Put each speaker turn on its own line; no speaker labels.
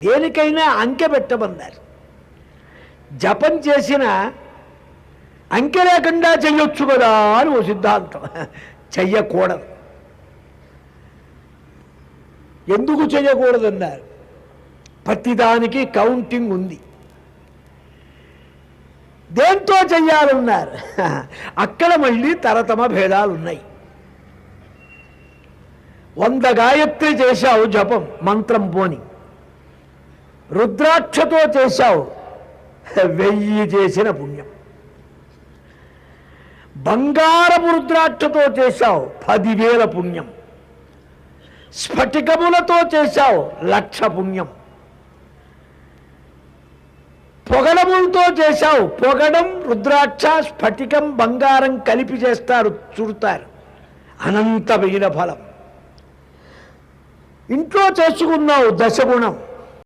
దేనికైనా అంకె పెట్టమన్నారు. జపం చేసిన అంకె లేకుండా చెయ్యొచ్చు కదా అని ఓ సిద్ధాంతం. చెయ్యకూడదు. ఎందుకు చెయ్యకూడదన్నారు? ప్రతిదానికి కౌంటింగ్ ఉంది. దేంతో చెయ్యాలన్నారు? అక్కడ మళ్ళీ తరతమ భేదాలు ఉన్నాయి. 100 గాయత్రి చేశావు జపం, మంత్రం పోని. రుద్రాక్షతో చేశావు, 1000 చేసిన పుణ్యం. బంగారపు రుద్రాక్షతో చేశావు, 10,000 పుణ్యం. స్ఫటికములతో చేశావు, 1,00,000 పుణ్యం. పొగడములతో చేశావు, పొగడం, రుద్రాక్ష, స్ఫటికం, బంగారం కలిపి చేస్తారు, చుడతారు, అనంతమైన ఫలం. ఇంట్లో చేసుకున్నావు, 10 గుణం.